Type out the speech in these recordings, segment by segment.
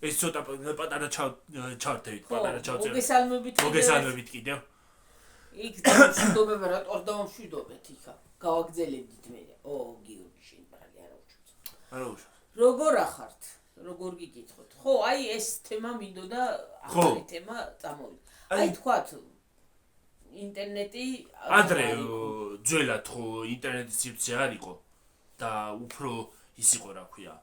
ეს ცოტა პატარა ჩავთევით, პატარა ჩავწერეთ. მოგესალმებით კიდევ. იქ დამშვიდობება რა მშვიდობეთ იქა. გავაგზელებდით მე. გიორგი შენ ბრალი არა უშავს. როგორ ახართ? როგორ გიგითხოთ? ხო, აი ეს თემა მინდოდა ახალი თემა წამოვიდა. აი თქვათ ინტერნეტი ადრე ძველად ხო ინტერნეტის სივრცე არ იყო და უფრო ის იყო რა ქვია.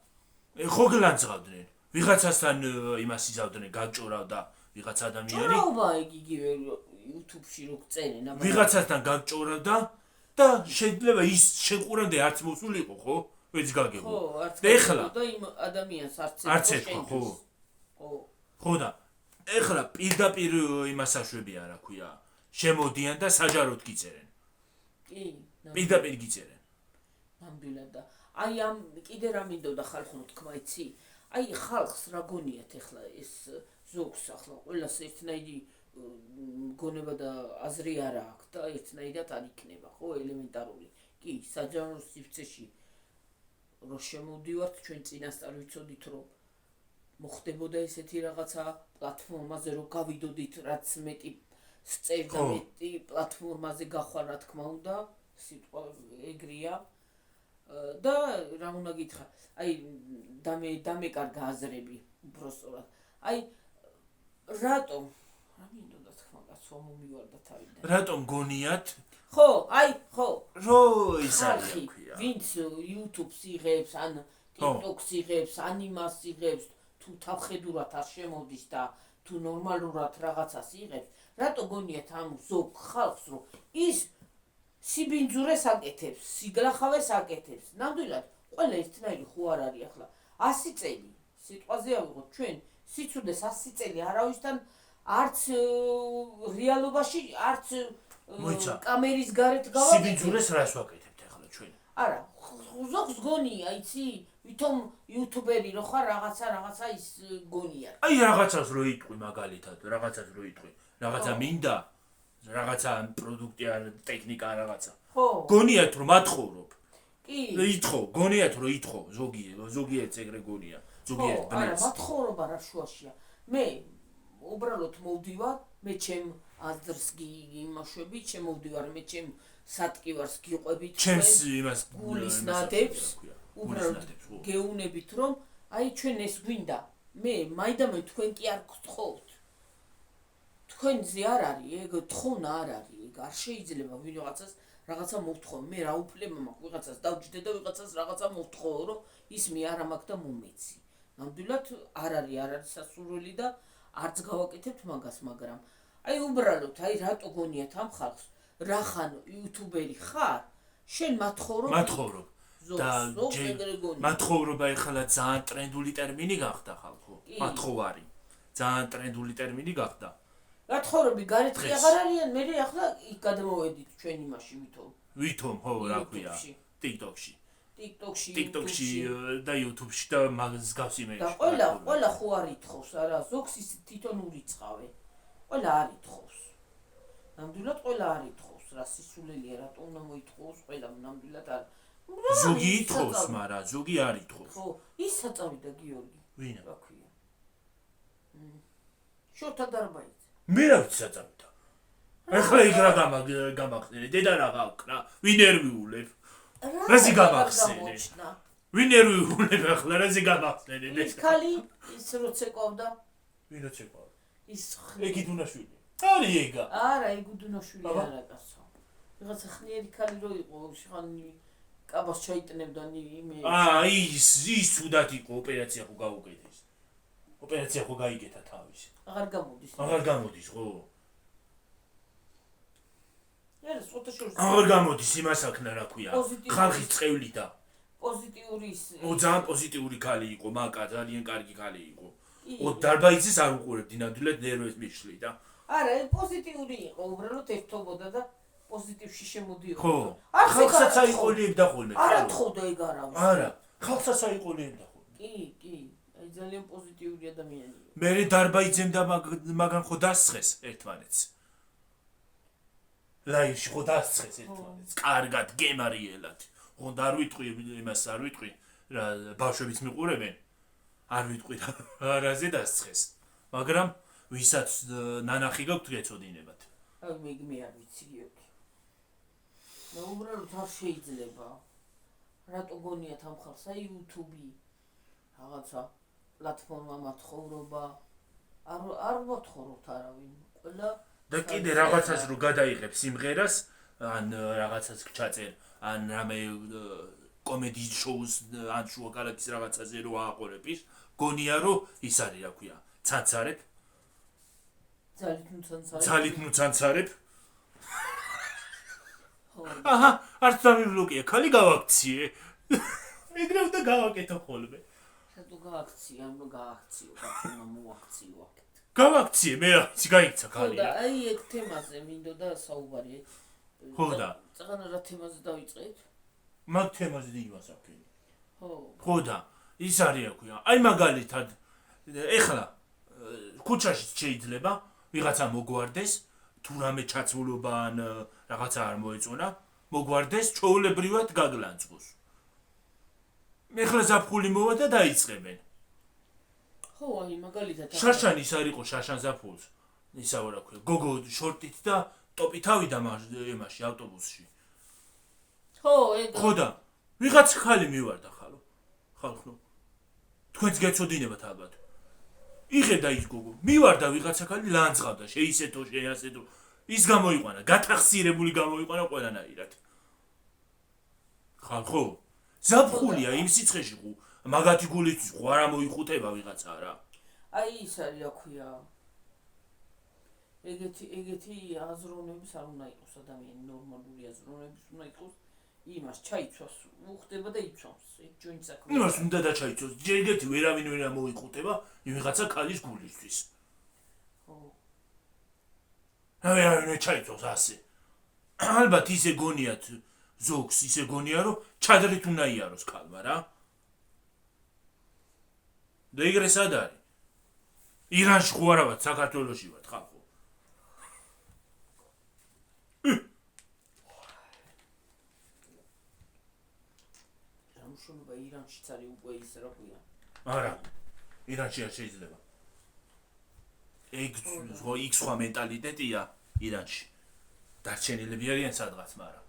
ხო გლანძღავდნენ. ვიღაცასთან იმას იზავდნენ, გაჭორავდა ვიღაც ადამიანი. ჭორავდა იგივე YouTube-ში რო წერენ აბა. ვიღაცასთან გაჭორავდა და შეიძლება ის შეყურამდე არც მოსულიყო, ხო? ვეც გაგებო. ხო, არც და იმ ადამიანს არც ეთქვა, ხო. ხო და ეხლა პირდაპირ იმას აშვებია რა ქვია. შემოდიან და საჯაროდ გიწერენ. კი, პირდაპირ გიწერენ. ნამდვილად და აი ამ კიდე რა მინდოდა ხალხო თქვა იცი? აი ხალხს რა გონიათ ეხლა ეს ზოგს ახლა ყველას ერთნაირი გონება და აზრი არა აქვს და ერთნაირად არ იქნება, ხო, ელემენტარული. კი, საჯარო სივრცეში რო შემოვდივართ ჩვენ წინასწარ ვიცოდით რომ მოხდებოდა ესეთი რაღაცა პლატფორმაზე რომ გავიდოდით რაც მეტი სწერდა მეტი პლატფორმაზე გახვალ რა თქმა უნდა სიტყვა ეგრეა და რა უნდა გითხრა აი დამეკარგა აზრები უბრალოდ აი რატომ რა მინდოდა თქვა კაცო მომივარდა თავიდან რატომ გონიათ ხო აი ხო რო ის არის ვინც YouTube-ს იღებს ან TikTok-ს იღებს ან იმას იღებს თუ თავხედურად არ შემოდის და თუ ნორმალურად რაღაცას იღებს რატო გონიათ ამ ზოგ ხალხს რომ ის სიბინძურეს აკეთებს, სიგლახავეს აკეთებს. ნამდვილად ყველა ერთნაირი ხო არ არის ახლა 100 წელი სიტყვაზე ავიღოთ ჩვენ სიცოდეს 100 წელი არავისთან არც რეალობაში არც კამერის გარეთ გავაკეთებ. სიბინძურეს რას ვაკეთებთ ახლა ჩვენ? არა, ზოგს გონია, იცი, ვითომ იუთუბერი რო ხარ რაღაცა ის გონია. აი რაღაცას რო იტყვი მაგალითად, რაღაცას რო იტყვი. რაღაცა მინდა რაღაცა პროდუქტი ან ტექნიკა რაღაცა. ხო. გონიათ რომ მათხოვრობ. კი. ითხოვ, გონიათ რომ ითხოვ, ზოგიერთ ეგრე გონია, ზოგიერთ ბნელს. არა, მათხოვრობა რა შუაშია. მე უბრალოდ მოვდივარ, მე ჩემ აზრს გიმაშვებით, შემოვდივარ, მე ჩემ სატკივარს გიყვებით, ჩემს იმას გულის ნადებს, უბრალოდ გეუნებით რომ აი ჩვენ ეს გვინდა. მე მაიდამე თქვენ კი არ გთხოვთ. თქვენზე არ არის, ეგ თხოვნა არ არის, ეგ არ შეიძლება ვიღაცას რაღაცა მოვთხოვო. მე რა უფლება მაქვს ვიღაცას დავჯდე და ვიღაცას რაღაცა მოვთხოვო, რომ ის მე არ მაქვს და მომეცი. ნამდვილად არ არის სასურველი და არც გავაკეთებთ მაგას, მაგრამ აი უბრალოდ აი რატო გონიათ ამ ხალხს რა ხან იუთუბერი ხარ, შენ მათხოვრობ და მათხოვრობა ეხლა ძალიან ტრენდული ტერმინი გახდა ხალხო. მათხოვარი ძალიან ტრენდული ტერმინი გახდა. მათხოვრები გარეთ კი აღარ არიან, მე ახლა იქ გადმოვედით ჩვენ იმაში ვითომ ხო რა ქვია TikTok-ში და YouTube-ში და მაგას გავსი მე. და ყველა ხო არ ითხოვს, არა, ზოგს ის თვითონ ურიცხავე. ყველა არ ითხოვს. ნამდვილად ყველა არ ითხოვს, რა სისულელია, რატო უნდა მოითხოვოს ყველა ნამდვილად არ. ზოგი ითხოვს, მაგრამ ზოგი არ ითხოვს. ხო, ის საწავიდა გიორგი. ვინა? რა ქვია? შოთა დარბაიძე. მე რა ვიცი საწავიდა. ეხლა იქ რა გამახსენე, დედა რა გავკრა, ვინ ერვიულებ? რაზი გამახსენე? ვინ ერვიულებ ახლა, რაზი გამახსენე? ის ქალი ის როცეკვავდა. ვინ როცეკვავდა? ის ეგიდუნაშვილი. არის ეგა. არა, ეგუდუნაშვილი არა კაცო. ვიღაცა ხნიერი ქალი რო იყო, შეხანი კაბას ჩაიტნებდა იმე. ის უდად იყო ოპერაცია ხო გაუკეთეს. ოპერაცია ხო გაიგეთა თავის. აღარ გამოდის, ხო? არა, სოთაშორს. აღარ გამოდის იმას აქნა რა ქვია. ხალხის წევრი და პოზიტიური ის. ძალიან პოზიტიური ქალი იყო, მაკა ძალიან კარგი ქალი იყო. დარბაიძეს არ უყურებდი ნამდვილად ნერვებს მიშლი და. არა, პოზიტიური იყო, უბრალოდ ერთობოდა და პოზიტივში შემოდიოდა. ხო. ხალხსაც აიყოლიებდა ხოლმე. არა თხოვდა ეგ არავის. არა, ხალხსაც აიყოლიებდა ხოლმე. კი. აი ძალიან პოზიტიური ადამიანია. მე დარბაიძემ და მაგან ხო დასწრეს ერთმანეთს. ლაივში ხო დასწრეს ერთმანეთს. კარგად გემარიელად. ხონდა არ ვიტყვი იმას არ ვიტყვი რა ბავშვებიც მიყურებენ. არ ვიტყვი რაზე დასწრეს მაგრამ ვისაც ნანახი გაქვთ გეწოდინებათ აი მე არ ვიცი გიორგი და უბრალოდ არ შეიძლება რატო გონიათ ამ ხალხს აი YouTube რაღაცა პლატფორმა მათხოვრობა არ მოთხოვოთ არავინ ყველა და კიდე რაღაცას რო გადაიღებ სიმღერას ან რაღაცას ჩაწერ ან რამე კომედი შოუს ან შუაკალაკის რაღაცაზე რო აყურებს გონია რომ ის არის რა ქვია ცანცარებ ძალით ნუ ცანცარებ აჰა არც დამიბლოკია ხალი გავაქციე ეგრევე და გავაკეთო ხოლმე რატო გააქციე ამ რო გააქციო გაფუნა მოაქციო აქეთ გავაქციე მე რაც გაიქცა ხალი და აი ეგ თემაზე მინდოდა საუბარი ხო და წაღანა რა თემაზე დავიწყეთ მაგ თემაზე იმას აქვს ხო და ის არის რა ქვია აი მაგალითად ეხლა ქუჩაში შეიძლება ვიღაცა მოგვარდეს თუ რამე ჩაცმულობა ან რაღაცა არ მოეწონა მოგვარდეს ჩაოლებრივად გაგლანწყოს ეხლა ზაფხული მოვა და დაიწყებენ ხო აი მაგალითად შაშანი ის არ იყო შაშან ზაფხულს ისა რა ქვია გოგო შორტით და ტოპით ავიდა იმაში ავტობუსში ხო და ვიღაც ხალი მივარდა ხალხო თქვენც გეწოდინებათ ალბათ იღებდა ის გოგო მივარდა ვიღაცა ხალი ლანძღავდა შეისეთო შეასეთო ის გამოიყვანა გათახსირებული გამოიყვანა ყველანაირად ხალხო ზაფხულია იმ სიცხეში ხო მაგათი გულისთვის ხო არ მოიხუტება ვიღაცა რა აი ის არის რა ქვია ეგეთი აზროვნების არ უნდა იყოს ადამიანი ნორმალური აზროვნების უნდა იყოს იმას ჩაიცვას უხდება და იცვამს ეგ ჩვენი საქმე იმას უნდა და ჩაიცვას ეგეთი ვერავინ ვერ მოიხუტება ვიღაცა ქალის გულისთვის ხო ვერავინ ჩაიცვას ასე ალბათ ისე გონიათ ზოგს ისე გონია რომ ჩადრით უნდა იაროს ქალმა რა და ეგრე სად არის ირანში ხო არა ვარ საქართველოში ვარ ხალხო შენობა ირანშიც არის უკვე ის რა ქვია არა ირანში არ შეიძლება ეგ სხვა მენტალიტეტია ირანში დარჩენილები არიან სადღაც მაგრამ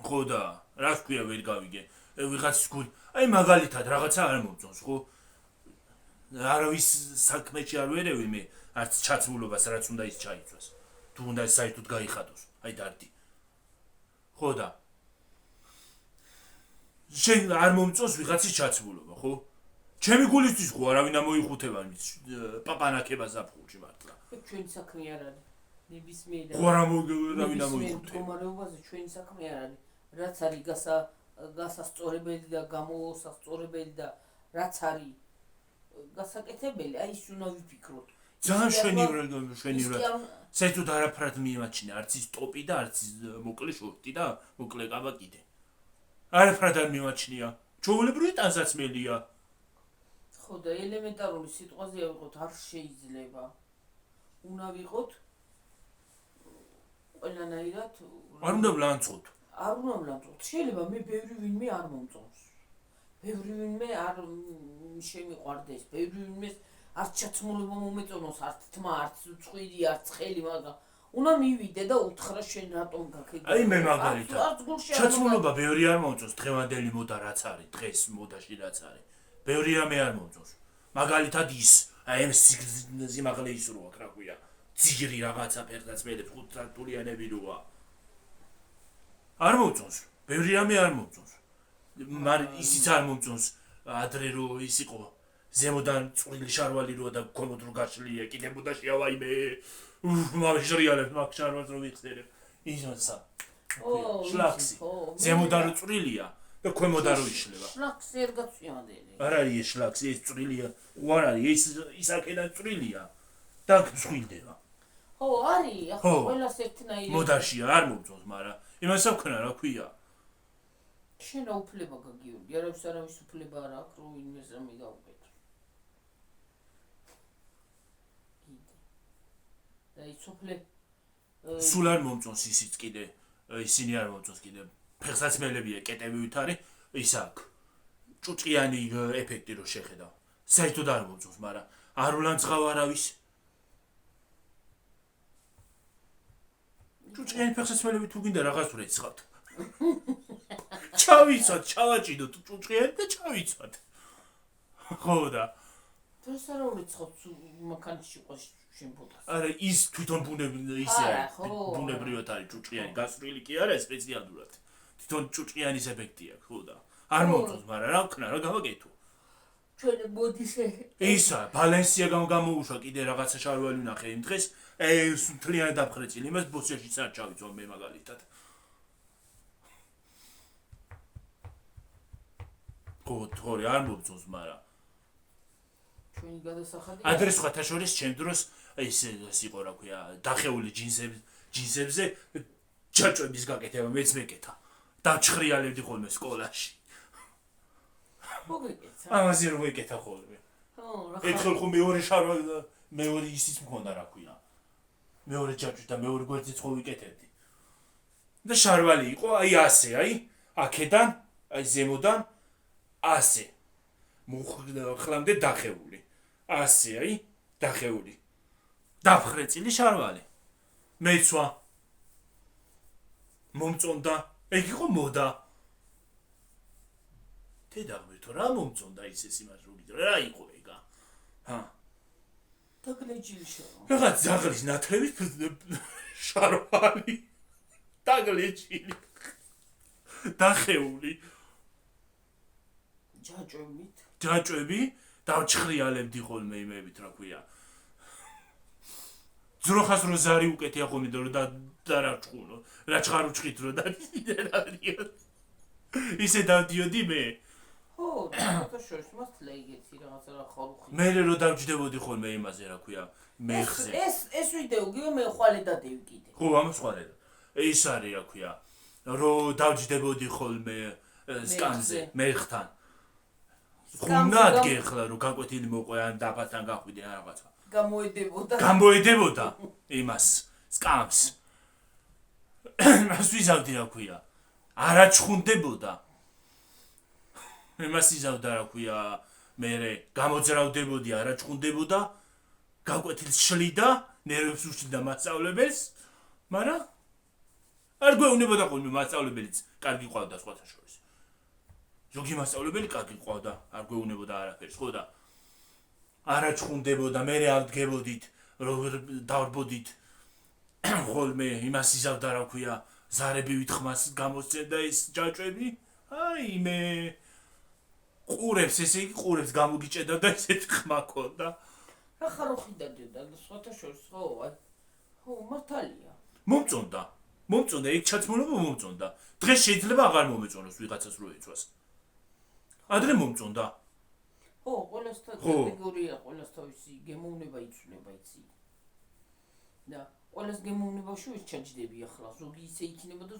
ხო და რა ქვია ვერ გავიგე ვიღაც გულ აი მაგალითად რაღაცა არ მომწონს ხო არავის საქმეში არ ვერევი მე არც ჩაცმულობას რაც უნდა ის ჩაიცვას თუ უნდა საერთოდ გაიხადოს აი დარდი ხო და შენ არ მომწონს ვიღაცის ჩაცმულობა ხო ჩემი გულისთვის ხო არავინ ამოიხუთება პაპანაკება ზაფხულში მართლა ჩვენი საქმე არ არის ნებისმიერ ხო არავინ ამოიხუთება მდგომარეობაზე ჩვენი საქმე არ არის რაც არის გასასწორებელი და გამოსასწორებელი და რაც არის გასაკეთებელი აი ის უნდა ვიფიქროთ ძალიან შვენივრად საერთოდ არაფრად მიიმაჩნია არც ის ტოპი და არც მოკლე შორტი და მოკლე კაბა კიდე არაფრად არ მიმაჩნია ჩაოლებრივი ტანსაცმელია ხო და ელემენტარული სიტყვაზე ავიღოთ არ შეიძლება უნდა ვიყოთ ყველანაირად არ უნდა ვლანწყოთ შეიძლება მე ბევრი ვინმე არ მომწონს ბევრი ვინმე არ შემიყვარდეს ბევრი ვინმეს არც ჩაცმულობა მომეწონოს არც თმა არც წვირი არც ხელი მაგრამ უნდა მივიდე და უთხრა შენ რატომ გაქეგა აი მე მაგალითად ჩაცმულობა ბევრი არ მომწონს დღევანდელი მოდა რაც არის დღეს მოდაში რაც არის ბევრი რამე არ მომწონს მაგალითად ის აი ამ სიმაღლე ის როა რა ქვია ძირი რაღაცა ფერდაცმელებს ხუთსართულიანები როა არ მომწონს ბევრი რამე არ მომწონს მაგრამ ისიც არ მომწონს ადრე რო ის იყო ზემოდან წვრილი შარვალი როა და ქვემოთ რო გაშლია კიდე მოდაში ავაიმე მაშრიალებ მაგ შარვალს რო ვიხსენებ ისოცა შლაქსი ზემოდან რო წვრილია და ქვემოდან რო იშლება შლაქსი არ გაწვიანდელი არ არის ეს შლაქსი ეს წვრილია უარ არის ის აქედან წვრილია და მსხვილდება ხო არის ახლა ყველას ერთნაირი მოდაშია არ მომწონს მაგრამ იმას აქვს რა ქვია შენ რა უფლება გაგიორგი არავის უფლება არ აქვს რომ ვინმეს რამე გაუკეთოს და ის უფლე სულ არ მომწონს ისიც კიდე ისინი არ მომწონს კიდე ფეხსაცმელებია კეტები ვითარი ის აქვს ჭუჭყიანი ეფექტი რო შეხედავ. საერთოდ არ მომწონს, მაგრამ არ ულანძღავ არავის. ჭუჭყიანი ფეხსაცმელები თუ გინდა რაღაც ვრეცხავთ. ჩავიცვათ, ჩავაჭიდოთ ჭუჭყიანი და ჩავიცვათ. ხო და დროს არ ურიცხავთ მანქანაში ყოს შემბოდას. არა ის თვითონ ისე არის. ბუნებრივად არის ჭუჭყიანი, გასწრილი კი არა, სპეციალურად. თვითონ ჭუჭყიანის ეფექტი აქვს, ხო და არ მომწონს, მაგრამ რა ვქნა, რა გავაკეთო. ჩვენ მოდიშე. ისა, ბალენსიაგამ გამოუშვა კიდე რაღაცა შარვალი ვნახე იმ დღეს. ეს მთლიანად დაფხრეწილი, იმას ბოსეშიც არ ჩავიცვა მე მაგალითად. თორე არ მომწონს, მაგრამ ჩვენი გადასახადი ადრე სხვათა შორის ჩემ დროს ის იყო რა ქვია, დახეული ჯინსებზე ჯაჭვების გაკეთება მეც მეკეთა. დაჩხრიალებდი ხოლმე სკოლაში. მოგეკეცა. ამაზე რომ მეკეთა ხოლმე. ხო, რა ერთხელ ხო მეორე შარვა მეორე ისიც მქონდა რა ქვია. მეორე ჯაჭვი და მეორე გვერდზეც ხო ვიკეთებდი. და შარვალი იყო აი ასე, აი აქედან, აი ზემოდან ასე. მუხლამდე დახეული. ასე, აი, დახეული. დაფხრეწილი შარვალი. მეცვა. მომწონდა. ეგ იყო მოდა. დედაღმერთო, რა მომწონდა ისეს იმას რო გიდრო, რა იყო ეგა? ჰა. დაგლეჯილი შარო. რაღაც ზაღლის ნათლების შარვალი. დაგლეჯილი. დახეული. ჯაჭვები დავჩხრიალებდი ხოლმე იმებით რა ქვია. ძროხას რო ზარი უკეთია ხოლმე და რა ჭყუნო, რა ჩხარუჭხით რო და ისე დავდიოდი მე. ხო, და შორს მას ლეგეთი რაღაცა რა ხალხი. მე რო დავჯდებოდი ხოლმე იმაზე რა ქვია, მეხზე. ეს ვიდეო გიო მე ხვალე დადევი კიდე. ხო, ამას ხვალე. ის არის რა ქვია, რო დავჯდებოდი ხოლმე სკანზე, მეხთან. ხუნად გეხლა რომ გაკვეთილი მოყვე ან დაფასთან გახვიდე ან რაღაცა. გამოედებოდა იმას, სკამს. მას ვიზავდი რა ქვია. არაჩხუნდებოდა. იმას იზავდა რა ქვია, მე გამოძრავდებოდი, არაჩხუნდებოდა. გაკვეთილს შლიდა, ნერვებს უშლიდა მასწავლებელს, მაგრამ არ გვეუბნებოდა ხოლმე მასწავლებელიც, კარგი ყავდა სხვათა შორის. ზოგი მასწავლებელი კარგი ყავდა, არ გვეუბნებოდა არაფერს, ხო და არაჩხუნდებოდა, მე ავდგებოდით, როგორ დავრბოდით. ხოლმე იმას იზავდა რა ქვია, ზარები ვითხმას გამოსცემდა ის ჯაჭვები. აი მე ყურებს, ესე იგი ყურებს გამოგიჭედა და ესეთი ხმა ქონდა. რა ხაროხი დადიოდა სხვათა შორის, ხო, აი. ხო, მართალია. მომწონდა. მომწონდა, ეგ ჩაცმულობა მომწონდა. დღეს შეიძლება აღარ მომეწონოს ვიღაცას რო ეცვას. ადრე მომწონდა. ხო, ყველას კატეგორია, ყველას თავისი გემოვნება იცვლება, იცი. და ყველას გემოვნებაში ეს ჩაჯდები ახლა. ზოგი ისე იქნება და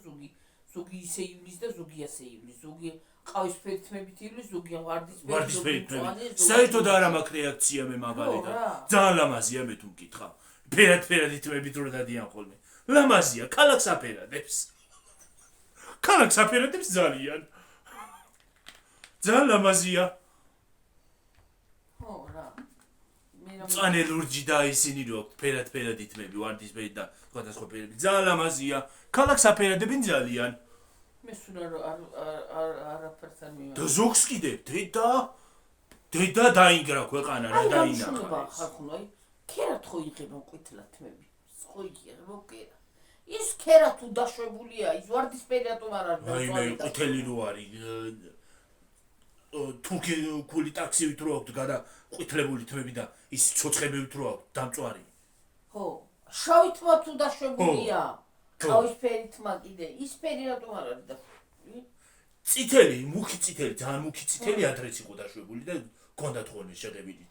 ზოგი ისე ივლის და ზოგი ასე ივლის. ზოგი ყავისფერი თმებით ივლის, ზოგი ვარდისფერი თმებით. საერთოდ არ მაქვს რეაქცია მე მაგალითად. ძალიან ლამაზია მე თუ მკითხავ. ფერად თმებით რო დადიან ხოლმე. ლამაზია, ქალაქს აფერადებს. ქალაქს აფერადებს ძალიან. ძალიან ლამაზია. ხო, რა. წანე ლურჯი და ისინი რო აქვს ფერად ითმები, ვარდისფერი და სხვადასხვა ფერები. ძალიან ლამაზია. ქალაქს აფერადებენ ძალიან. მე სულ არაფერს არ მივარ. და ზოგს კიდე დედა დაინგრა ქვეყანა რა დაინახა. ხალხო, აი, ქერად ხო იღება მყვითლა თმები. ხო იგია, მოკერა. ის ქერა თუ დაშვებულია, ის ვარდისფერი რატომ არ არის? აი მე ყვითელი რო არის. თურქი კული ტაქსივით რო აქვს გადა ყვითლებული თმები და ის ცოცხებივით რო აქვს დამწვარი. ხო, შავი თმა თუ დაშვებულია. ყავისფერი თმა კიდე, ის ფერი რატომ არ არის დაშვებული? წითელი, მუქი წითელი, ძალიან მუქი წითელი ადრეც იყო დაშვებული და გონდა თქონე შეღებილი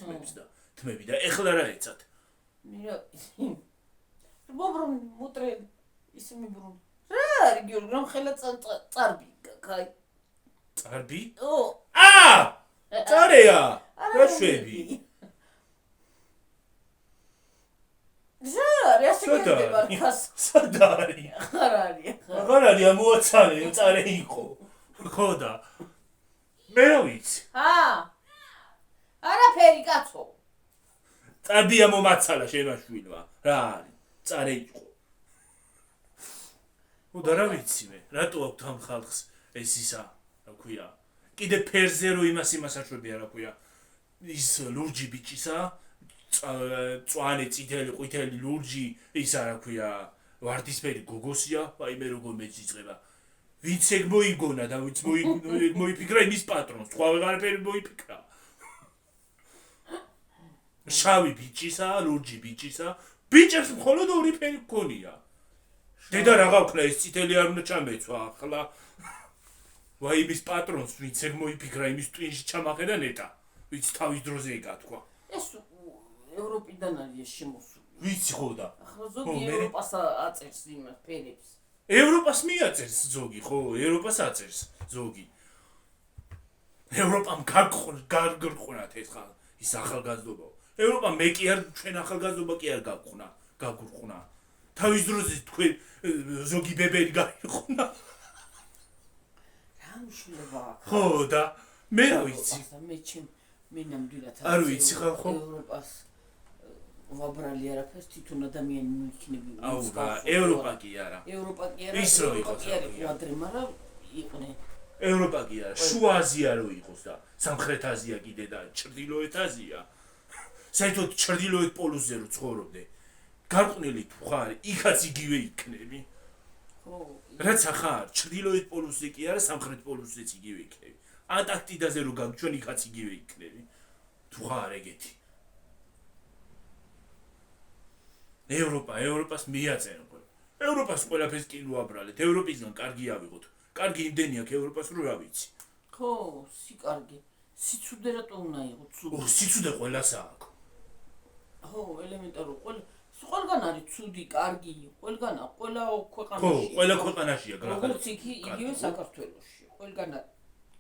თმები და ეხლა რა ეცათ? მირა ბობრუნ მოტრე ისე მიბრუნ. რა არის გიორგი, რომ ხელა წარბი, კაი. წარბი? ო. წარეა. რა შვები? ზარი, ასე გენდება რქას. სადარი? აღარ არის. აღარ არის, მოაცალე, წარე იყო. ხო და მე რა ვიცი. არაფერი კაცო. წადია მომაცალა შენაშვილმა. რა არის? წარე იყო. და რა ვიცი მე, რატო აქვს ამ ხალხს ეს ისა, რა ქვია. კიდე ფერზე რო იმას აშვებია, რა ქვია. ის ლურჯი ბიჭისა, წვანე წითელი ყვითელი ლურჯი, ისა რა ქვია, ვარდისფერი გოგოსია, აი მე როგორ მეძიწყება. ვინც ეგ მოიგონა და ვინც მოიფიქრა იმის პატრონს, სხვა ვეღარაფერი მოიფიქრა. შავი ბიჭისა, ლურჯი ბიჭისა, ბიჭებს მხოლოდ ორი ფერი გქონია. დედა რა გავხნა ეს წითელი არ უნდა ჩამეცვა ახლა. ვაი იმის პატრონს ვინც ეგ მოიფიქრა იმის ტვინში ჩამაყედა ნეტა. ვინც თავის დროზე ეკათქვა. ეს ევროპიდან არის შემოსული. ვიცი ხო და. ახლა ზოგი ევროპას აწერს იმას ფერებს. ევროპას მიაწერს ზოგი, ხო, ევროპას აწერს ზოგი. ევროპამ გაგრხვნათ ეს ხალ ის ახალგაზრდობა. ევროპა მე კი არ ჩვენ ახალგაზრდობა კი არ გაგრხნა. თავის დროზე თქვენ ზოგი ბებერი გაიხונה. რა მშულება აქვს? ხო და მე რა ვიცი. მე ნამდვილად არ ვიცი ხო? ევროპას ვაბრალი არაფერს თვითონ ადამიანი მოიქნები. აუ რა, ევროპა კი არა. ევროპა კი არა. ის რო იყოს. კვადრე, მაგრამ იყვნენ. ევროპა კი არა, შუა აზია რო იყოს და სამხრეთ აზია კიდე და ჩრდილოეთ აზია. საერთოდ ჩრდილოეთ პოლუსზე რო ცხოვრობდე. გარყვნილი თუ ხარ, იქაც იგივე იქნები. ხო. რაც ახარ, ჩრდილოეთ პოლუსზე კი არა, სამხრეთ პოლუსზეც იგივე იქნები. ანტარქტიდაზე რო გაგჩვენ, იქაც იგივე იქნები. თუ ხარ ეგეთი. ევროპას მიაწერენ ყველა. ევროპას ყველაფერს კი უაბრალეთ. ევროპისგან კარგი ავიღოთ. კარგი იმდენი აქვს ევროპას რო რა ვიცი. ხო, სიკარგი. სიცუდე რატო უნდა იყოს ცუდი? სიცუდე ყველას აქვს. ხო, ელემენტარული. ყველგან არის ცუდი, კარგი, ყველგან ყველა ქვეყანაში. ხო, ყველა ქვეყანაშია გახალ. როგორც იგივე საქართველოში. ყველგან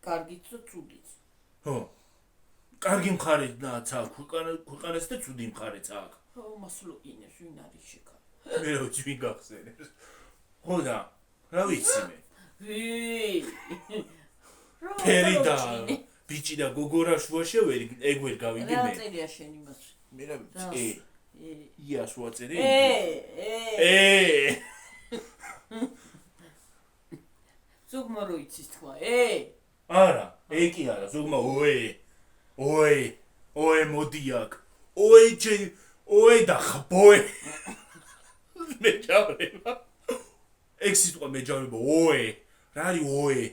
კარგიც და ცუდიც. ხო. კარგი მხარეც აქვს ქვეყანას და ცუდი მხარეც აქვს. ხო, მასლოინეს ვინ არის შეკარ. მე რა ვიცი ვინ გახსენებს. ხო და რა ვიცი მე. ფერი და ბიჭი და გოგორა შუაში ეგ ვერ გავიგე მე. რა წერია შენ იმას? მე რა ვიცი. იას ვაწერი? ზოგმა რო იცის თქვა, არა, კი არა, ზოგმა ოე მოდი აქ. ოე და ხბოე. მეჯავრება. ეგ სიტყვა მეჯავრება ოე. რა არის ოე?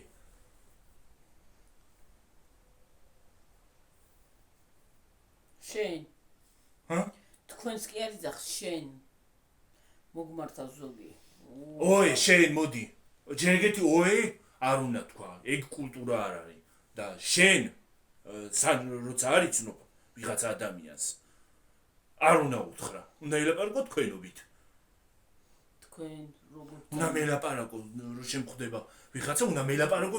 შენ. ჰა? თქვენს კი არის ახ შენ. მოგმართავ ზოგი. ოე, შენ მოდი. ჯერ ეგეთი ოე არ უნდა თქვა. ეგ კულტურა არ არის. და შენ როცა არ იცნობ ვიღაც ადამიანს არ უნდა უთხრა. უნდა ელაპარაკო თქვენობით. თქვენ როგორ უნდა მელაპარაკო რო შემხვდება ვიღაცა უნდა მელაპარაკო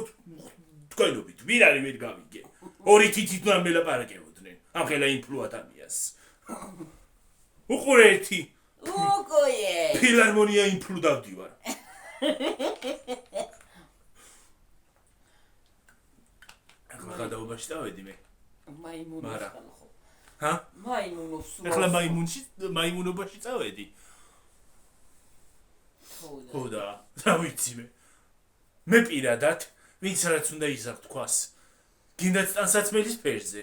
თქვენობით. ვინ არის ვერ გავიგე. ორი თითით უნდა მელაპარაკებოდნენ. ამ ხელა ინფლუ ადამიანს. უყურე ერთი. უკოე. ფილარმონია ინფლუ დავდივარ. ახლა გადაობაში დავედი მე. მაიმუნოს ხალხო. ჰა? მაიმუნოს. ახლა მაიმუნობაში წავედი. ხო და რა ვიცი მე. მე პირადად ვინც რაც უნდა ისახ თქვას. გინდათ ტანსაცმელის ფერზე.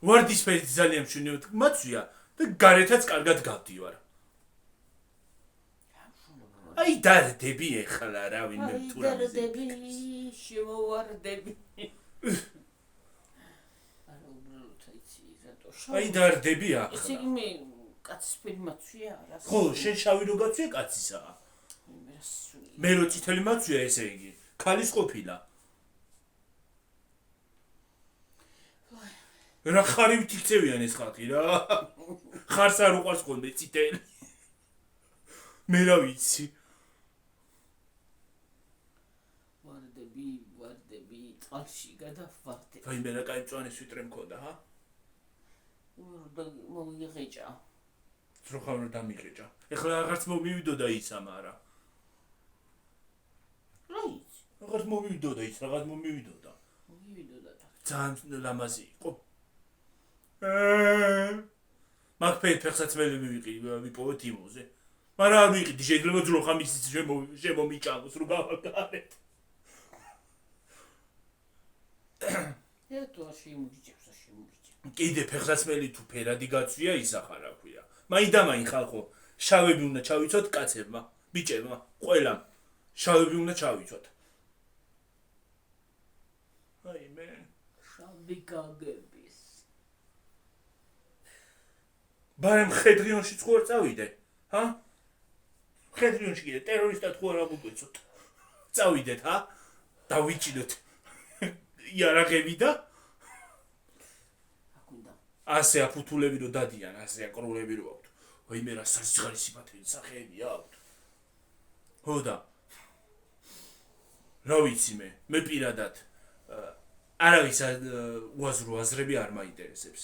ვარდისფერი ძალიან მშვენივრად მაწვია და გარეთაც კარგად გავდივარ. აი დარდები ეხლა რა ვინმე თუ რა დარდები შემოვარდები. არა უბრალოდ იცი რატო შავი. აი დარდები ახლა. ესე იგი მე კაცისფერი მაწვია რა. ხო, შენ შავი რო გაწვია კაცისაა. მე რო წითელი მაწვია ესე იგი. ქალის ყოფილა. რა ხარივით იქცევიან ეს ხალხი რა. ხარს არ უყვარს ხოლმე წითელი. მე რა ვიცი. ვარდები წყალში გადავარდები. აი მე რა კაი მწვანე სვიტრე მქონდა, ჰა? მომიღეჭა. ძროხავ რა დამიღეჭა. ეხლა აღარც მომივიდოდა ის ამარა. რა იცი? აღარც მომივიდოდა ის, რაღაც მომივიდოდა. მომივიდოდა. ძალიან ლამაზი იყო. მაგ ფეხსაცმელი ვიპოვეთ იმოზე. მაგრამ არ ვიყიდი, შეიძლება ძრო ხამისიც შემომიჭამოს, რომ გავაკარეთ. ერთუაში იმუჯიჭებს, შემუჯიჭებს. კიდე ფეხსაცმელი თუ ფერადი გაცვია, ისახა რა ქვია. მაინდამაინ ხალხო, შავები უნდა ჩავიცოთ კაცებმა, ბიჭებმა, ყველამ. შავები უნდა ჩავიცოთ. აი მე შავი გაგების. ბარემ ხედრიონში ხო არ წავიდე? ჰა? ხედრიონში კიდე ტერორისტად ხო არ ამოგვეცოთ? წავიდეთ, ჰა? დავიჭიდოთ. იარაღები და აკუნდა. ასე აფუთულები რო დადიან, ასე აკრულები რო აქვთ. ვაი მე რა სასიხარის სიფათილი სახეები აქვთ. ხო და რა ვიცი მე პირადად არავის უაზრო აზრები არ მაინტერესებს.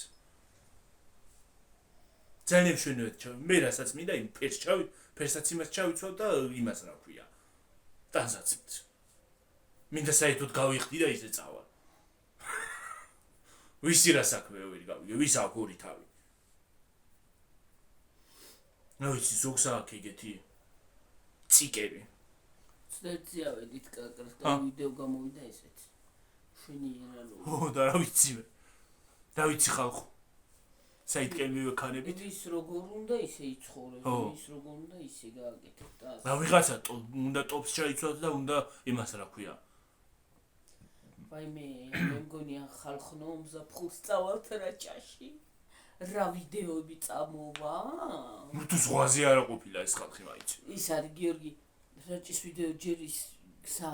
ძალიან მშვენივრად მე რასაც მინდა იმ ფერსაც იმას ჩავიცვალ და იმას რა ქვია. დასაცმით. მინდა საერთოდ გავიხდი და ისე წავალ. ვისი რა საქმე ვერ გავიგე, ვის აქვს ორი თავი. რა ვიცი, ზოგს აქვს ეგეთი ციკები. ცდეცია ვედით კაკრს და ვიდეო გამოვიდა ესეც. შვენიერანო. ო და რა ვიცი მე. რა ვიცი ხალხო. საითკენ მივექანებით. ის როგორ უნდა ისე იცხოვროს, ის როგორ უნდა ისე გააკეთოს და რა ვიღაცა უნდა ტოპს ჩაიცვალოს და უნდა იმას რა ქვია. ვაი მე მგონია ხალხნო მზაფხულს წავალთ რაჭაში. რა ვიდეოები წამოვა? თუ ზღვაზე არა ყოფილა ეს ხალხი მაინც. ის არის გიორგი რაჭის ვიდეო ჯერის გზა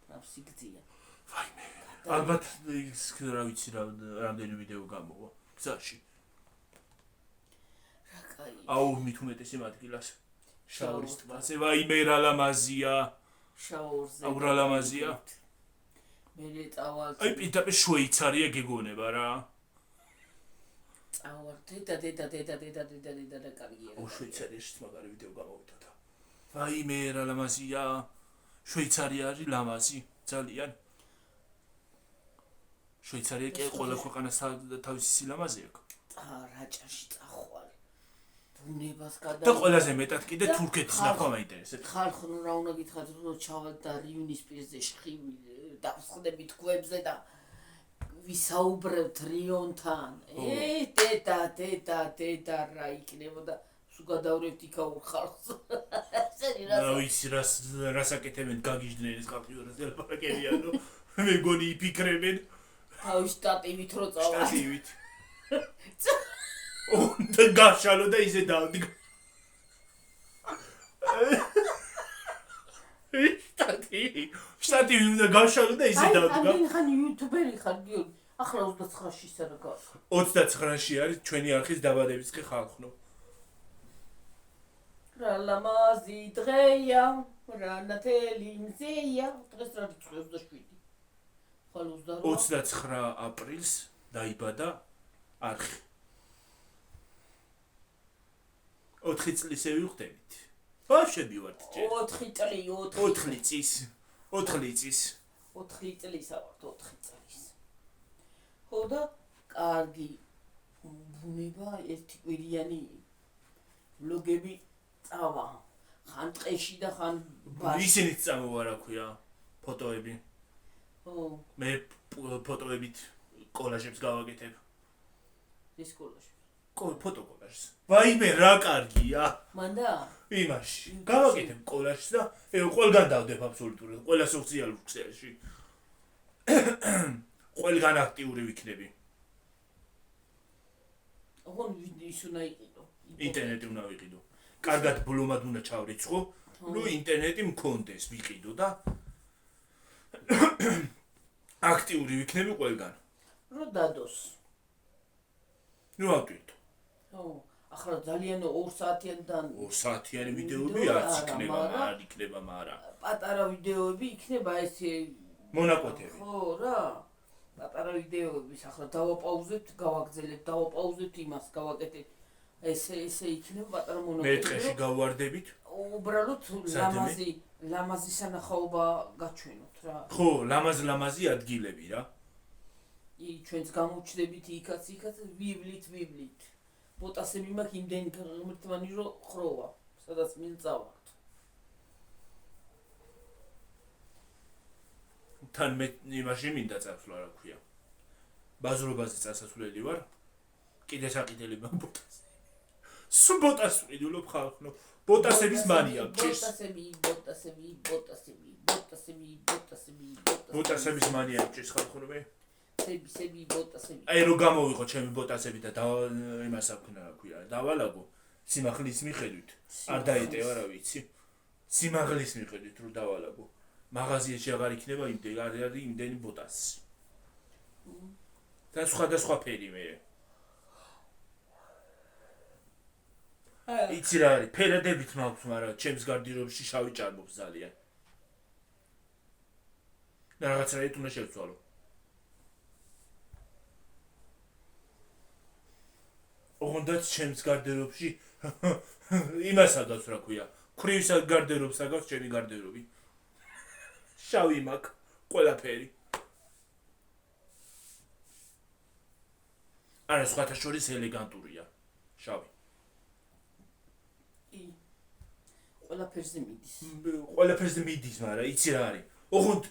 რა სიგძია. ვაი მე ალბათ ის რა ვიცი რამდენი ვიდეო გამოვა გზაში. რა კაი. აუ მით უმეტესი მადგილას შაორის ტბაზე ვაი მე რა ლამაზია. შაორზე. აუ რა ლამაზია. მე წავალ. აი პირდაპირ შვეიცარია გეგონება რა. წავალ დედა და კარიერა. ო შვეიცარიაში მაგარი ვიდეო გამოვიდა და. ვაი მე რა ლამაზია. შვეიცარია არის ლამაზი ძალიან. შვეიცარია კი ყველა ქვეყანას თავისი სილამაზე აქვს. რაჭაში წახვალ. ბუნებას გადა. და ყველაზე მეტად კიდე თურქეთის ნახვა მაინტერესებს. ხალხო რა უნდა გითხრათ რომ ჩავალ და რივნის პირზე შხივი დავსხდებით ქვებზე და ვისაუბრებთ რიონთან. დედა რა იქნებოდა სულ გადავრევთ იქაურ ხალხს. რა ვიცი რას აკეთებენ გაგიჟდნენ ეს ხალხი რას ელაპარაკებიანო. მე გონი იფიქრებენ თავის სტატივით რო წავალ. სტატივით. და გაშალო და ისე დავდგა. სტატივი უნდა გაშალო და ისე დავდგა. აი ხან იუთუბერი ხარ გიორგი. ახლა 29-ში სარა გავს. 29-ში არის ჩვენი არხის დაბადების დღე ხალხნო. რა ლამაზი დღეა, რა ნათელი მზეა. დღეს რა რიცხვი 27. ხალ 29 აპრილს დაიბადა არხი. 4 წლის ვიხდებით. ვაფშე მივართ ჯერ. 4 წელი, 4 წლის. 4 წლის. 4 წლის ავართ 4 წლის. ხო და კარგი ბუნება ერთი კვირიანი ვლოგები წავა. ხან ტყეში და ხან ბაში. ისინიც წამოვა რა ქვია ფოტოები. ხო. მე ფოტოებით კოლაჟებს გავაკეთებ. ის კოლაჟი. ფოტოკოლაჟს. ვაიმე რა კარგია. მანდა? იმაში. გავაკეთებ კოლაჟს და ყველგან დავდებ აბსოლუტურად. ყველა სოციალურ ქსელში. ყველგან აქტიური ვიქნები. ოღონ ის უნდა იყიდო. ინტერნეტი უნდა ვიყიდო. კარგად ბლომად უნდა ჩავრიცხო. ნუ ინტერნეტი მქონდეს ვიყიდო და აქტიური ვიქნები ყველგან. რო დადოს. ნუ ავტვირთო. ხო, ახლა ძალიან 2 საათიანიდან 2 საათიანი ვიდეოები არც იქნება, არ იქნება, მაგრამ პატარა ვიდეოები იქნება ესე მონაკვეთები. ხო რა. პატარა ვიდეოების ახლა დავაპაუზებთ, გავაგზავნებთ, დავაპაუზებთ იმას, გავაკეთეთ. ესე იქნება პატარა მონაკვეთი. მე დღეში გავვარდებით. უბრალოდ ლამაზი სანახაობა გაჩვენოთ რა. ხო, ლამაზი ადგილები რა. ჩვენც გამოჩდებით იქაც ვივლით ბოტასები მაქვს იმდენი ღმერთმანი რომ ხროვა სადაც მილწავართ თან მე იმაში მინდა წასვლა რა ქვია ბაზრობაზე წასასვლელი ვარ კიდე საყიდელი მაგ ბოტას სულ ბოტას ვიდულობ ხალხო ბოტასების მანია გჭირს ბოტასების მანია გჭირს ხალხო მე სები ბოტასები აი რო გამოვიყო ჩემი ბოტასები და იმას აქნა რა ქვია დავალაგო სიმაღლის მიხედვით არ დაეტევა რა ვიცი სიმაღლის მიხედვით რო დავალაგო მაღაზიაში აღარ იქნება იმდენი ბოტასი და სხვა ფერი მე იცი რა არის ფერადებით მაქვს მაგრამ ჩემს გარდირობში შავი ჭარბობს ძალიან და რაღაცნაირად უნდა შევცვალო ოღონდაც ჩემს გარდერობში იმასადაც რა ქვია ქრივს გარდერობს აგავს ჩემი გარდერობი შავი მაქვს ყველაფერი არა სხვათა შორის ელეგანტურია შავი ყველაფერზე მიდის მაგრამ იცი რა არის ოღონდ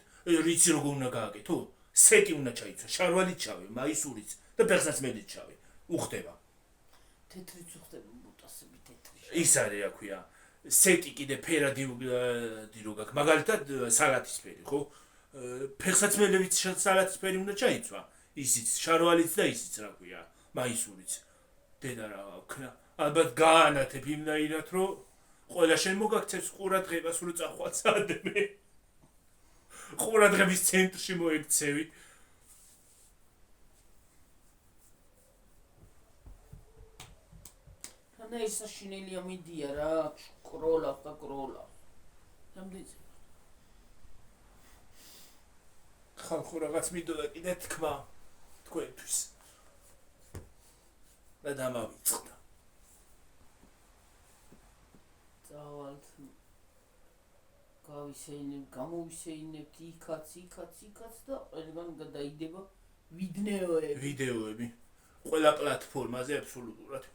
იცი როგორ უნდა გააკეთო სეტი უნდა ჩაიცვა შარვალით ჩავე მაისურიც და ფეხსაც მედით ჩავე უხდება თეთრიც უხდება ბოტასები თეთრი ის არის რა ქვია სეტი კიდე ფერადი რო გაქვს მაგალითად სალათის ფერი ხო ფეხსაც მედით სალათის ფერი უნდა ჩაიცვა ისიც შარვალიც და ისიც რა ქვია მაისურიც დედა რა ვქნა ალბათ გაანათებ იმნაირად რომ ყველა შენ მოგაქცევს ყურადღებას რო წახვალ სადმე ყურადღების ცენტრში მოექცევი ანა ის საშინელია მიდია რა კროლავს რამდენი ხალხო რაღაც მინდოდა კიდე თქმა თქვენთვის და დამავიწყდა წავალთ გამოვისეინებთ იქაც და ყველგან გადაიდება ვიდეოები ყველა პლატფორმაზე აბსოლუტურად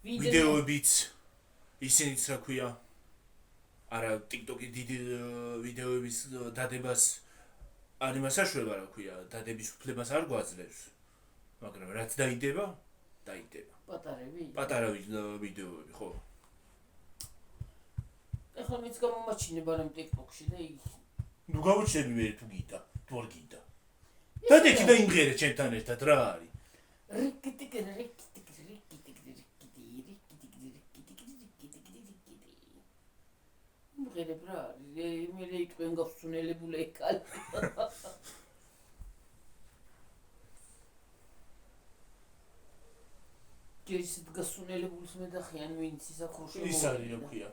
ვიდეოებიც ისინიც რა ქვია არა TikTok-ი დიდი ვიდეოების დადებას არ იმასაშუალება რა ქვია დადების უფლებას არ გვაძლევს მაგრამ რაც დაიდება პატარა ვიდეოები ხო ეხლა მეც გამომაჩინებ არამ TikTok-ში და იქ ნუ გავუჩნები მე თუ გიდა თუ არ გიდა დადექი და იმღერე ჩემთან ერთად რა არის მღერებ რა მე იყვენ გავსუნელებულე კალ ჯერისით გასუნელებულს მე და ხიან ვინც ისახურში ის არის რა ქვია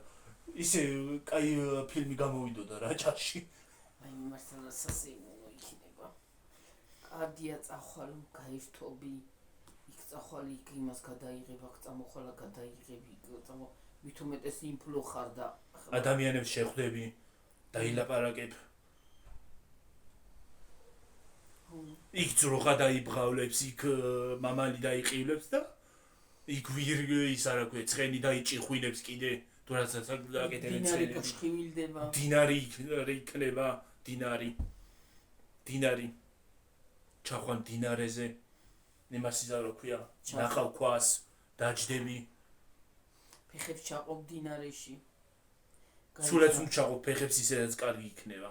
ისე კაი ფილმი გამოვიდოდა რა ჭაში აი მასალა სასეიმონო იქნება კარდია წახვალ გაერთობი იქ წახვალ იქ იმას გადაიღებ აქ წამოხვალა გადაიღები მით უმეტეს ინფლო ხარ და ადამიანებს შეხვდები დაილაპარაკებ იქ ძროხა დაიბღავლებს იქ მამალი დაიყივლებს და იქ ის არა ქვია ცხენი დაიჭიხვინებს კიდე თუ რასაც აკეთებენ დინარი გაშხივილდება დინარი იქნება დინარი ჩახვან დინარეზე ნემასიზა რა ქვია ნახავ ქვას დაჯდები ფეხებს ჩაყობ დინარეში სულაც ჩაყობ ფეხებს ისედაც კარგი იქნება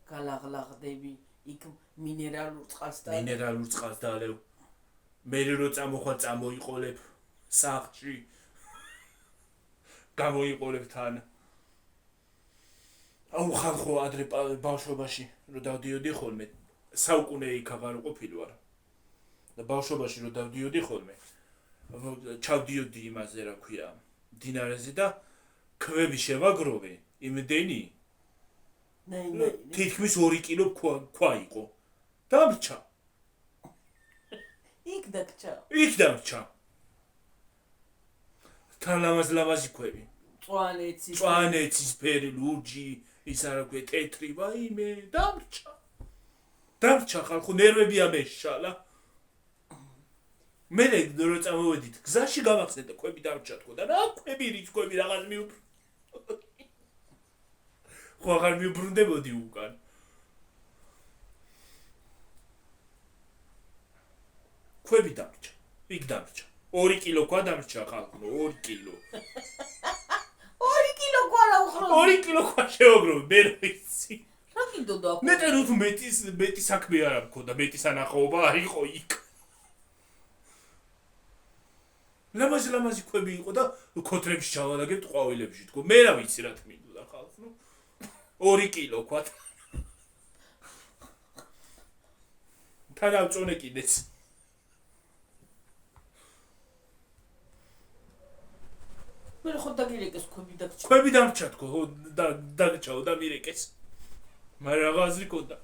გალაღლაღდები იქ მინერალურ წყალს დალევ მე რო წამოხვალ წამოიყოლებ სახლში გამოიყოლებ თან აუ ხალხო ადრე ბავშვობაში რო დავდიოდი ხოლმე საუკუნე იქ აღარ ყოფილი ვარ და ბავშვობაში რო დავდიოდი ხოლმე ჩავდიოდი იმაზე რა ქვია დინარეზე და ქვები შევაგროვე იმდენი თითქმის 2 კილო ქვა იყო დამრჩა იქ დამრჩა თან ლამაზი ქვები წვანეცის ფერი ლურჯი ის არა ქვია ტეტრი ვაიმე დამრჩა დამრჩა ხალხო ნერვები ამეშალა მე რო წამოვედით გზაში გამახსენდა კვები დამრჩა თქო და რა კვები რიც კვები რაღაც ხო აღარ მიუბრუნდებოდი უკან კვები დამრჩა იქ დამრჩა 2 კილო ქვა დამრჩა ხალხო 2 კილო 2 კილო ქვა უხრო 2 კილო ქვა შეოგრო მე რა ვიცი რა კიდოდა მეტი რუთ მეტი საქმე არ მქონდა მეტი სანახაობა არ იყო იქ ლამაზი კვები იყო და ქოთრებში ჩავადაგებთ ყვავილებში თქო მე რა ვიცი რა თმინდა ხალხო 2 კილო ქვა თან ავწონე კიდეც მე ხო დაგირეკეს კვები დამრჩა თქო დაგჭაო და მირეკეს მაგრამ რაღაცი ქონდა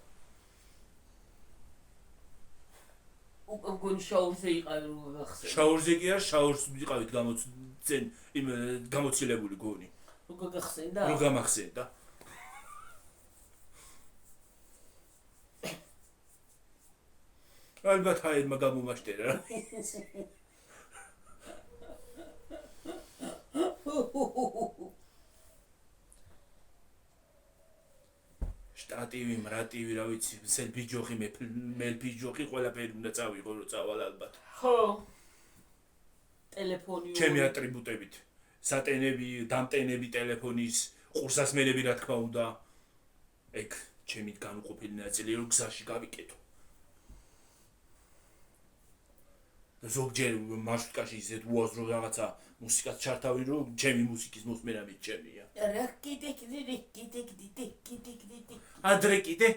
უკან შაურზე იყავი რომ გახსენე შაურზე კი არ შაურს ვიყავით გამოცილებული გონი როგორ გახსენდა რო გამახსენდა ალბათ აირმა გამომაშტერა შტატივი მრატივი რა ვიცი სელფი ჯოხი მელფი ჯოხი ყველაფერი უნდა წავიღო რომ წავალ ალბათ ხო ტელეფონი ჩემი ატრიბუტებით სატენები დამტენები ტელეფონის ყურსასმენები რა თქმა უნდა ეგ ჩემი განუყოფელი ნაწილი რომ გზაში გავიკეთო ზოგჯერ მარშრუტკაში ისეთ უაზრო რაღაცა მუსიკას ჩართავი რომ ჩემი მუსიკის მოსმენა მიჩემია რა კიდე ადრე კიდე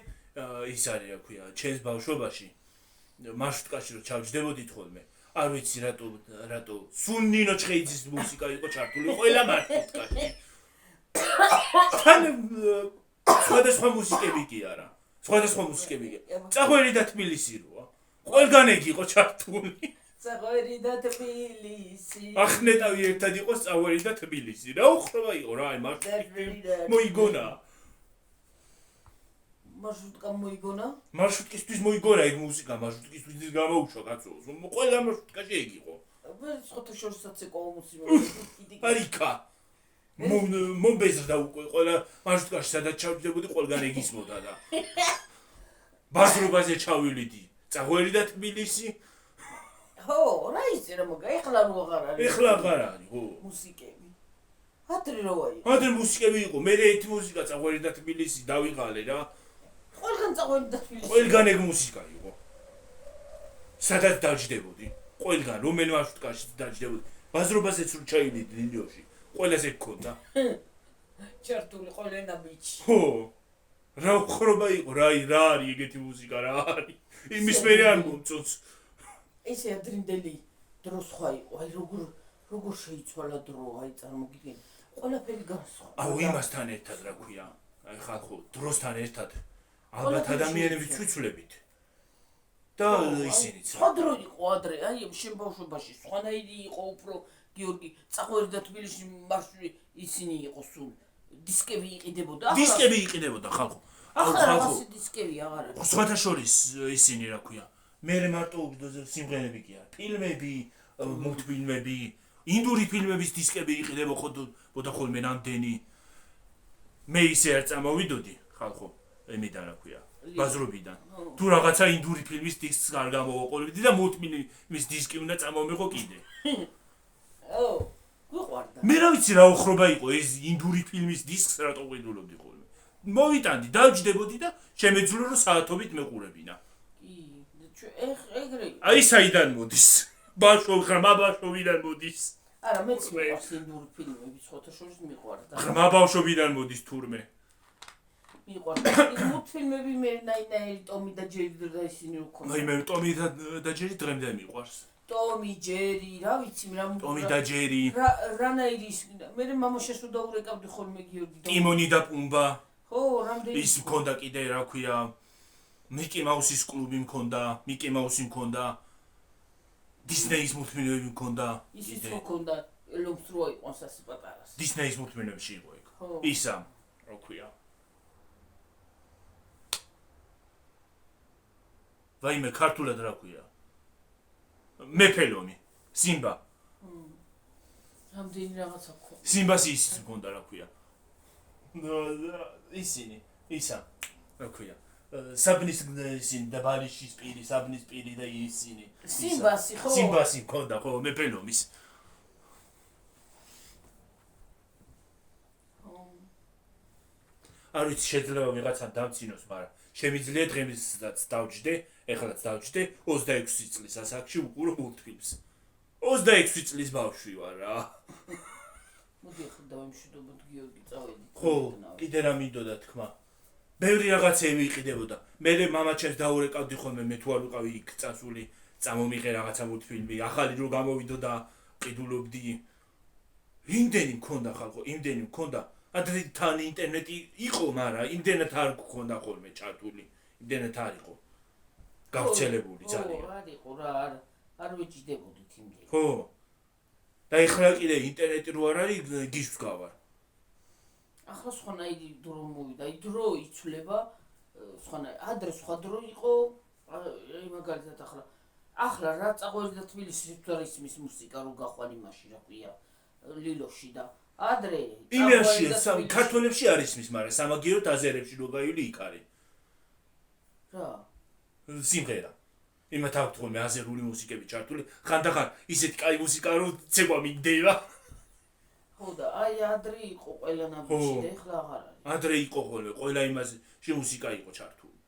ის არის რა ქვია ჩემს ბავშვობაში მარშრუტკაში რომ ჩავჯდებოდით ხოლმე არ ვიცი რატო სუნინო ჩხეიძის მუსიკა იყო ჩართული ყველა მარშრუტკაში თან სხვადასხვა მუსიკები კი არა წაღვერი და თბილისი როა ყველგან ეგ იყო ჩართული წაღვერი და თბილისი ახნეტავი ერთად იყო წაღვერი და თბილისი რა უხრობა იყო რა აი მოიგონა მარშრუტკისთვის მოიგონა ეგ მუსიკა მარშრუტკისთვის გამოუშვა კაცოს ყველა მარშრუტკაში ეგ იყო სხვათა შორისაც იყო მუსიკა არიქა მომბეზრდა უკვე ყველა მარშრუტკაში სადაც ჩავჯდებოდი ყველგან ეგ ისმოდა და ბაზრობაზე ჩავივლიდი წაღვერი და თბილისი ხო რა იცი რა მოგა ეხლა რო აღარ არის ხო მუსიკები ადრე რო აი ადრე მუსიკები იყო მე ერთი მუსიკა წაღვერი და თბილისი დავიღალე რა ყველგან წაღვერი და თბილისი ყველგან ეგ მუსიკა იყო სადაც დაჯდებოდი ყველგან რომელ მარშრუტკაში დაჯდებოდი ბაზრობაზეც რო ჩაივლიდი ლილიოში ყველას ეგ ქონდა ჩართული ყველენა ბიჩი ხო რა უხრობა იყო რა არის ეგეთი მუსიკა რა არის იმის მერე არ მომწონს ესე ადრინდელი დრო სხვა იყო აი როგორ შეიცვალა დრო აი წარმოგიდგენ ყველაფერი განსხვავდა აუ იმასთან ერთად რა ქვია აი ხალხო დროსთან ერთად ალბათ ადამიანები ცვიცვლებით და ისინიც სხვა დრო იყო ადრე აი შენ ბავშვობაში სხვანაირი იყო უფრო გიორგი წაღვერი და თბილისში მარშრუტი ისინი იყო სულ დისკები იყიდებოდა ხალხო ახლა რაღაცი დისკები აღარ არის სხვათა შორის ისინი რა ქვია მე მარტო სიმღერები კი არა ფილმები მულტფილმები ინდური ფილმების დისკები იყიდებოდა ხოლმე ნამდენი მე ისე არ წამოვიდოდი ხალხო ემიდან რა ქვია ბაზრობიდან თუ რაღაცა ინდური ფილმის დისკს არ გამოვაყოლებდი და მულტფილმის დისკი უნდა წამოვიღო კიდე გვიყვარდა მე რა ვიცი რა უხრობა იყო ეს ინდური ფილმის დისკს რატო ყიდულობდი ხოლმე მოვიტანდი დავჯდებოდი და შემეძლო რომ საათობით მეყურებინა ეგრე აი საიდან მოდის ბავშვობიდან მოდის არა მეც მიყვარს ინდური ფილმები სხვათა შორის მიყვარდა ღრმა ბავშვობიდან მოდის თურმე მიყვარდა მულტფილმები მე ნაინაირი ტომი და ჯერი და ისინი უქონდა აი მე ტომი და ჯერი დღემდე მიყვარს ტომი ჯერი რა ვიცი რა ტომი და ჯერი რანაირი მე მამაშას რო დაურეკავდი ხოლმე გიორგი ტიმონი და პუმბა ხო რამდენი ის მქონდა კიდე რა ქვია მიკი მაუსის კლუბი მქონდა მიკი მაუსი მქონდა დისნეის მულტფილმები მქონდა ისიც მქონდა ლომს რო აიყვანს ასე პატარას დისნეის მულტფილმებში იყო ეგ ისა რა ქვია ვაიმე ქართულად რა ქვია მეფელომი სიმბა რამდენი რაღაცა გქონდა სიმბას ისიც მქონდა რა ქვია ისინი ისა რა ქვია საბნის ისინი და ბალიში სპირი საბნის სპირი და ისინი სიმბასი ხო სიმბასი მქონდა ხო მეფელომის არ ვიცი შეიძლება ვიღაცამ დამცინოს მაგრამ შემიძლია დღესაც დავჯდე ეხლაც დავჯდე 26 წლის ასაკში უყურო მულტფილმს 26 წლის ბავშვი ვარ რა მოდი ახლა დავიმშვიდობოთ გიორგი წავედი ხო კიდე რა მინდოდა თქმა ბევრი რაღაცები იყიდებოდა მე მამაჩემს დაურეკავდი ხოლმე მე თუ არ ვიყავი იქ წასული წამომიღე რაღაცა მულტფილმი ახალი რო გამოვიდოდა ყიდულობდი იმდენი მქონდა ხალხო იმდენი მქონდა ადრე თან ინტერნეტი იყო მაგრამ იმდენად არ გქონდა ხოლმე ჩართული იმდენად არ იყო გავრცელებული ძალიან არ იყო რა არ ვეჭიდებოდით იმდენი ხო და ეხლა კიდე ინტერნეტი რო არ არის გიშს გავარ ახლა სხვანაირი დრო მოვიდა აი დრო იცვლება სხვანაირი ადრე სხვა დრო იყო აი მაგალითად ახლა რა წაღვერდა თბილისში თუ არის მის მუსიკა რო გაყვან იმაში რა ქვია ლილოში და ადრე იმერში ქართველებში არის მის მაგრამ სამაგიეროდ აზერებში რო გაივლი იქ არის რა სიმღერა იმათ აქვს ხოლმე აზერული მუსიკები ჩართული ხანდახან ისეთი კაი მუსიკა რო ცეკვა მინდება ხო და აი ადრე იყო ყველა ნაბიჯი და ეხლა აღარ არის ადრე იყო ხოლმე ყველა იმაზე მუსიკა იყო ჩართული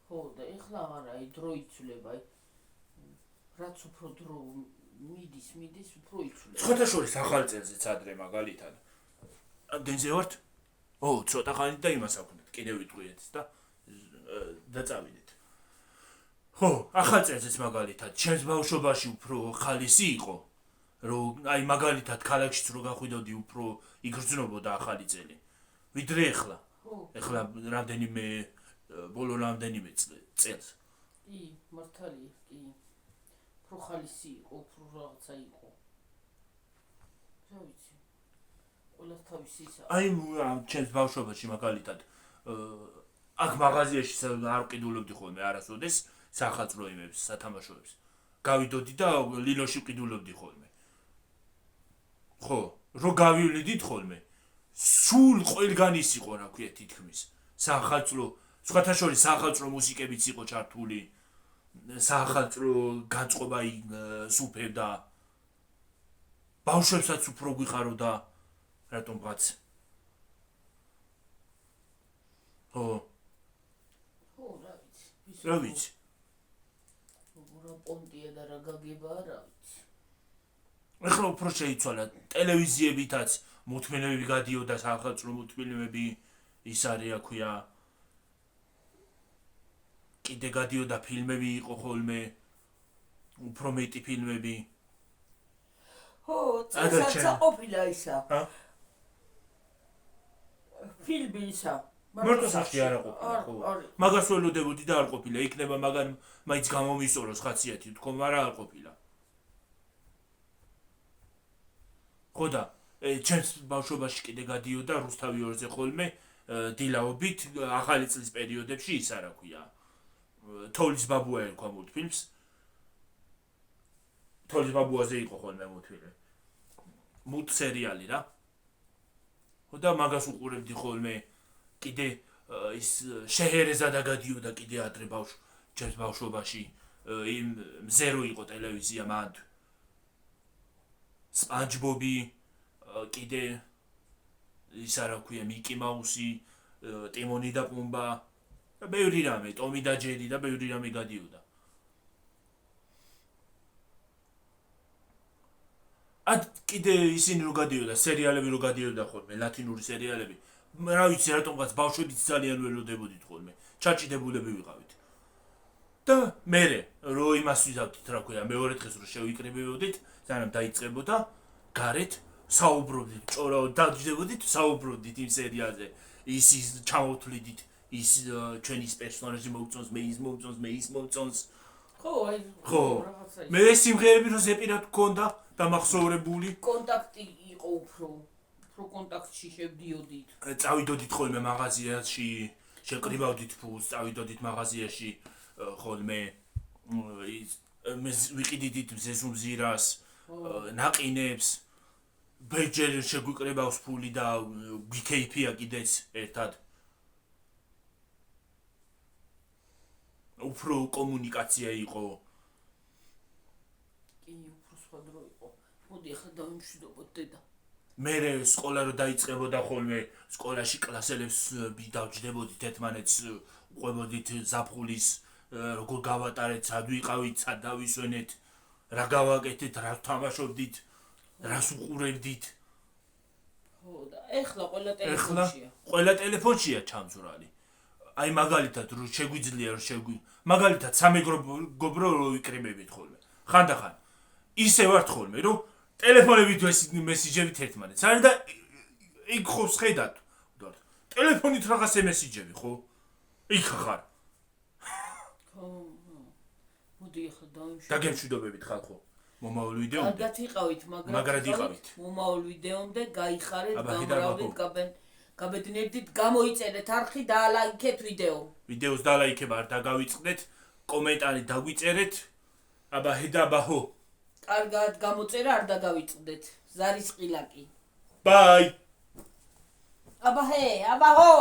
ხო და ეხლა აღარ აი დრო იცვლება აი რაც უფრო დრო მიდის უფრო იცვლება სხვათა შორის ახალ წელზეც ადრე მაგალითად ამდენზე ვართ ცოტა ხანი და იმას აქვთ კიდევ ვიტყვიეთ და დაწავიდეთ ხო ახალ წელზეც მაგალითად ჩემს ბავშვობაში უფრო ხალისი იყო რომ აი მაგალითად ქალაქშიც რო გახვიდოდი უფრო იგრძნობოდა ახალი წელი ვიდრე ეხლა რამდენიმე ბოლო რამდენიმე წელს კი მართალია კი უფრო ხალისი იყო უფრო რაღაცა იყო რა ვიცი ყველას თავისი ისა აი ჩემს ბავშვობაში მაგალითად აქ მაღაზიაში არ ყიდულობდი ხოლმე არასოდეს სახალწრო იმებს სათამაშოებს გავიდოდი და ლილოში ყიდულობდი ხოლმე ხო რო გავივლიდით ხოლმე სულ ყველგან ის იყო რა ქვია თითქმის სახალწრო სხვათა შორის სახალწრო მუსიკებიც იყო ჩართული სახალწრო განწყობა სუფევდა ბავშვებსაც უფრო გვიხაროდა რატომღაც ხო რა ვიცი რა პონტია და რა გაგება რა ვიცი ეხლა უფრო შეიცვალა ტელევიზიებითაც მოთმენები გადიოდა სახალწრო მოთმენები ის არის რა ქვია კიდე გადიოდა ფილმები იყო ხოლმე უფრო მეტი ფილმები ხო წელსაც ყოფილა ისა ფილმი ისა მარტო სახში არ ყოფილა ხო მაგას ველოდებოდი და არ ყოფილა იქნება მაგან მაინც გამომისწოროს ხაციათი თქო მაგრამ არ ყოფილა ხო და ჩემს ბავშვობაში კიდე გადიოდა რუსთავი 2-ზე ხოლმე დილაობით ახალი წლის პერიოდებში ისა რა ქვია თოლის ბაბუა ერქვა მულტფილმს თოლის ბაბუაზე იყო ხოლმე მულტფილმი მულტსერიალი რა ხო და მაგას უყურებდი ხოლმე კიდე ის შეჰერეზადა გადიოდა კიდე ადრე ჩემს ბავშვობაში იმ ზერო იყო ტელევიზია მანდ სპანჯბობი კიდე ისა რა ქვია მიკი მაუსი ტიმონი და პუმბა და ბევრი რამე ტომი და ჯერი და ბევრი რამე გადიოდა კიდე ისინი რო გადიოდა სერიალები რო გადიოდა ხოლმე ლათინური სერიალები რა ვიცი რატომღაც ბავშვებიც ძალიან ველოდებოდით ხოლმე ჩაჭიდებულები ვიყავით და მერე რო იმას ვიზავდით რა ქვია მეორე დღეს რო შევიკრიბებოდით სანამ დაიწყებოდა გარეთ საუბრობდით ჭორაოდ დაჯდებოდით საუბრობდით იმ სერიალზე ის ჩამოვთვლიდით ის ჩვენის პერსონაჟი მოგწონს მე ის მოგწონს ხო აი ხო მე სიმღერები რო ზეპირად გქონდა დამახსოვრებული კონტაქტი იყო უფრო კონტაქტში შევდიოდით წავიდოდით ხოლმე მაღაზიაში შეკრიბავდით ფულს წავიდოდით მაღაზიაში ხოლმე ვიყიდით მზესუმზირას, ნაყინებს, ბეჯერ შეგვიკრებავს ფული და გიქეიფია კიდეც ერთად. უფრო კომუნიკაცია იყო. კი, უფრო სხვა დრო იყო. მოდი ახლა დავიმშვიდობოთ დედა. მე სკოლა რო დაიწყებოდა ხოლმე, სკოლაში კლასელებს დავჯდებოდით ერთმანეთს, უყვებოდით ზაფხულის, როგორ გავატარეთ, სად ვიყავით, სად დავისვენეთ, რა გავაკეთეთ, რა ვთამაშობდით, რას უყურებდით. ხო და ეხლა ყველა ყველა ტელეფონშია ჩამძვრალი. აი მაგალითად რო შეგვიძლია მაგალითად სამეგრობო რო ვიკრიბებით ხოლმე. ხანდახან ისე ვართ ხოლმე, რომ ტელეფონებით მესიჯებით ერთმანეთს. არა და იქ ხობს ხედავთ. ტელეფონით რაღაც მესიჯები, ხო? იქ ხარ. ხო. მოდი ახლა დავიმშვიდობოთ. დაგემშვიდობებით ხალხო. მომავალ ვიდეომდე. კარგად იყავით, მაგრად იყავით. მომავალ ვიდეომდე გაიხარეთ, გამრავდით, გაბედნიერდით, გამოიწერეთ არხი და ლაიქეთ ვიდეო. ვიდეოს დალაიქება არ დაგავიწყდეთ, კომენტარი დაგვიწერეთ. აბა ჰედა ბაჰო. კარგად გამოწერა არ დაგავიწყდეთ. ზარის ყილაკი. ბაი. აბა ჰე, აბა ჰო.